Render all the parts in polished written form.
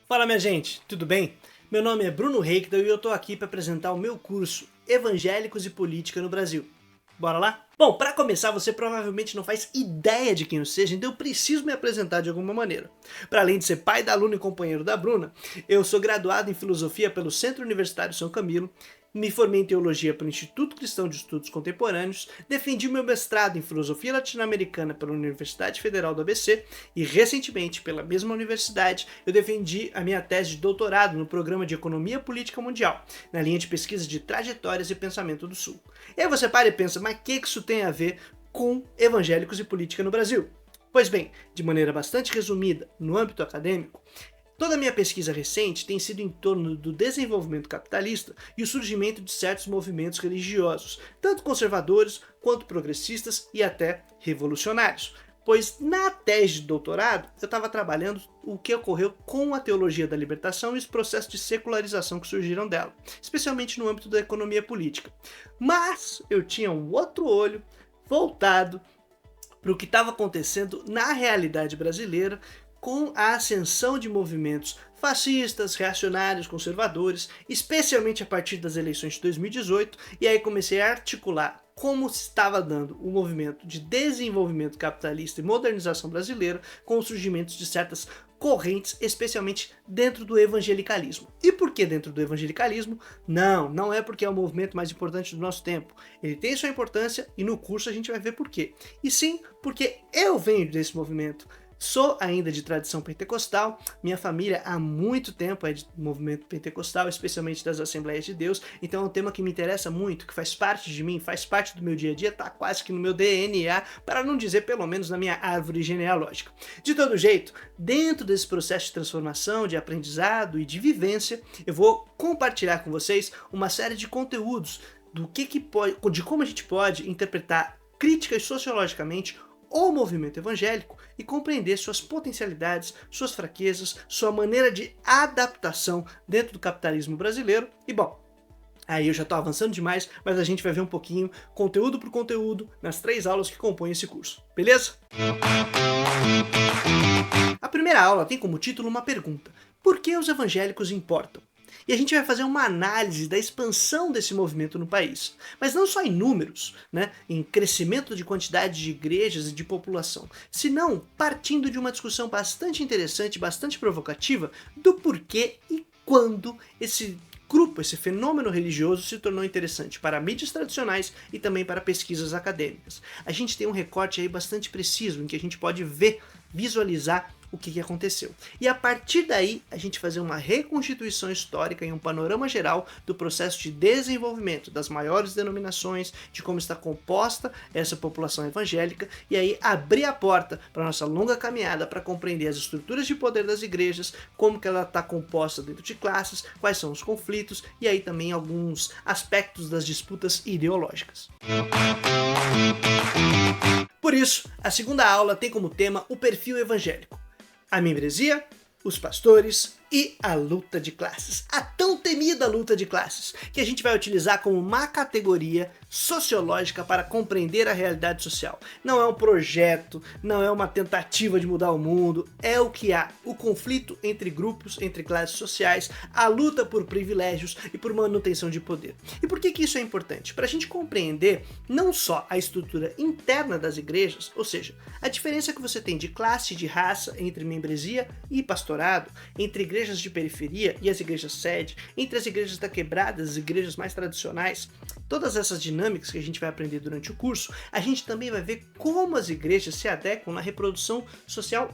Fala minha gente, tudo bem? Meu nome é Bruno Reikdal e eu tô aqui para apresentar o meu curso Evangélicos e Política no Brasil. Bora lá? Bom, para começar, você provavelmente não faz ideia de quem eu seja, então eu preciso me apresentar de alguma maneira. Para além de ser pai da aluna e companheiro da Bruna, eu sou graduado em Filosofia pelo Centro Universitário São Camilo, me formei em Teologia pelo Instituto Cristão de Estudos Contemporâneos, defendi meu mestrado em Filosofia Latino-Americana pela Universidade Federal do ABC e, recentemente, pela mesma universidade, eu defendi a minha tese de doutorado no Programa de Economia Política Mundial, na linha de pesquisa de trajetórias e pensamento do Sul. E aí você para e pensa, mas o que isso tem a ver com evangélicos e política no Brasil? Pois bem, de maneira bastante resumida, no âmbito acadêmico, toda a minha pesquisa recente tem sido em torno do desenvolvimento capitalista e o surgimento de certos movimentos religiosos, tanto conservadores quanto progressistas e até revolucionários. Pois na tese de doutorado eu estava trabalhando o que ocorreu com a teologia da libertação e os processos de secularização que surgiram dela, especialmente no âmbito da economia política. Mas eu tinha um outro olho voltado para o que estava acontecendo na realidade brasileira, com a ascensão de movimentos fascistas, reacionários, conservadores, especialmente a partir das eleições de 2018, e aí comecei a articular como se estava dando o movimento de desenvolvimento capitalista e modernização brasileira com os surgimentos de certas correntes, especialmente dentro do evangelicalismo. E por que dentro do evangelicalismo? Não é porque é o movimento mais importante do nosso tempo. Ele tem sua importância e no curso a gente vai ver por quê. E sim, porque eu venho desse movimento. Sou ainda de tradição pentecostal, minha família há muito tempo é de movimento pentecostal, especialmente das Assembleias de Deus, então é um tema que me interessa muito, que faz parte de mim, faz parte do meu dia a dia, tá quase que no meu DNA, para não dizer pelo menos na minha árvore genealógica. De todo jeito, dentro desse processo de transformação, de aprendizado e de vivência, eu vou compartilhar com vocês uma série de conteúdos de como a gente pode interpretar crítica e sociologicamente o movimento evangélico e compreender suas potencialidades, suas fraquezas, sua maneira de adaptação dentro do capitalismo brasileiro. E bom, aí eu já estou avançando demais, mas a gente vai ver um pouquinho, conteúdo por conteúdo, nas 3 aulas que compõem esse curso, beleza? A primeira aula tem como título uma pergunta: por que os evangélicos importam? E a gente vai fazer uma análise da expansão desse movimento no país. Mas não só em números, em crescimento de quantidade de igrejas e de população, senão partindo de uma discussão bastante interessante, bastante provocativa, do porquê e quando esse grupo, esse fenômeno religioso se tornou interessante para mídias tradicionais e também para pesquisas acadêmicas. A gente tem um recorte aí bastante preciso, em que a gente pode visualizar o que aconteceu. E a partir daí, a gente fazer uma reconstituição histórica e um panorama geral do processo de desenvolvimento das maiores denominações, de como está composta essa população evangélica, e aí abrir a porta para a nossa longa caminhada para compreender as estruturas de poder das igrejas, como que ela está composta dentro de classes, quais são os conflitos, e aí também alguns aspectos das disputas ideológicas. Por isso, a segunda aula tem como tema o perfil evangélico, a membresia, os pastores e a luta de classes. A tão temida luta de classes, que a gente vai utilizar como uma categoria sociológica para compreender a realidade social. Não é um projeto, não é uma tentativa de mudar o mundo, é o que há. O conflito entre grupos, entre classes sociais, a luta por privilégios e por manutenção de poder. E por que isso é importante? Para a gente compreender não só a estrutura interna das igrejas, ou seja, a diferença que você tem de classe e de raça entre membresia e pastorado, entre igrejas de periferia e as igrejas sede, entre as igrejas da quebrada e as igrejas mais tradicionais, todas essas dinâmicas que a gente vai aprender durante o curso, a gente também vai ver como as igrejas se adequam na reprodução social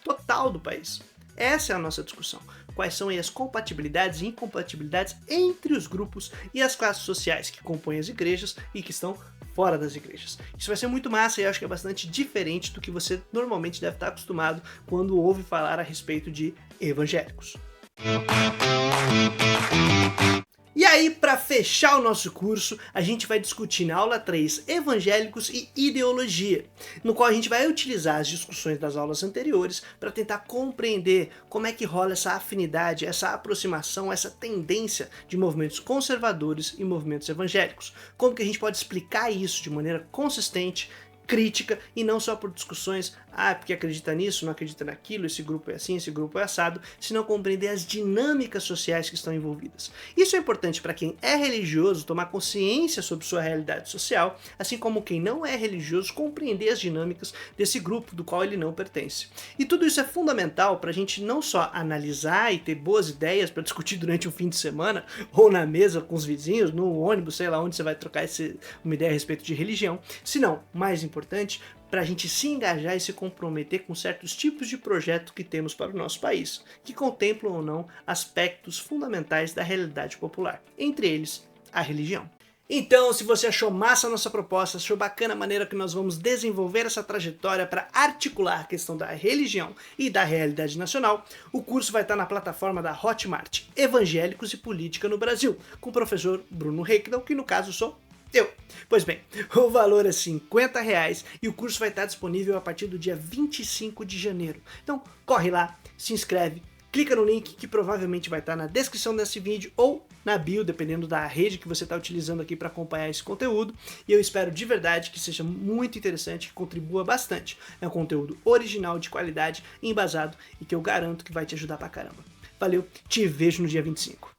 total do país. Essa é a nossa discussão. Quais são aí as compatibilidades e incompatibilidades entre os grupos e as classes sociais que compõem as igrejas e que estão fora das igrejas. Isso vai ser muito massa e eu acho que é bastante diferente do que você normalmente deve estar acostumado quando ouve falar a respeito de evangélicos. E aí, para fechar o nosso curso, a gente vai discutir na aula 3 evangélicos e ideologia, no qual a gente vai utilizar as discussões das aulas anteriores para tentar compreender como é que rola essa afinidade, essa aproximação, essa tendência de movimentos conservadores e movimentos evangélicos. Como que a gente pode explicar isso de maneira consistente, crítica e não só por discussões, porque acredita nisso, não acredita naquilo, esse grupo é assim, esse grupo é assado, senão compreender as dinâmicas sociais que estão envolvidas. Isso é importante para quem é religioso tomar consciência sobre sua realidade social, assim como quem não é religioso compreender as dinâmicas desse grupo do qual ele não pertence. E tudo isso é fundamental para a gente não só analisar e ter boas ideias para discutir durante um fim de semana, ou na mesa com os vizinhos, no ônibus, sei lá onde você vai trocar uma ideia a respeito de religião, senão, mais importante, para a gente se engajar e se comprometer com certos tipos de projeto que temos para o nosso país, que contemplam ou não aspectos fundamentais da realidade popular, entre eles a religião. Então, se você achou massa a nossa proposta, achou bacana a maneira que nós vamos desenvolver essa trajetória para articular a questão da religião e da realidade nacional, o curso vai estar na plataforma da Hotmart, Evangélicos e Política no Brasil, com o professor Bruno Reikdal, que no caso sou eu. Pois bem, o valor é R$50 e o curso vai estar disponível a partir do dia 25 de janeiro. Então, corre lá, se inscreve, clica no link que provavelmente vai estar na descrição desse vídeo ou na bio, dependendo da rede que você está utilizando aqui para acompanhar esse conteúdo. E eu espero de verdade que seja muito interessante, que contribua bastante. É um conteúdo original, de qualidade, embasado e que eu garanto que vai te ajudar pra caramba. Valeu, te vejo no dia 25.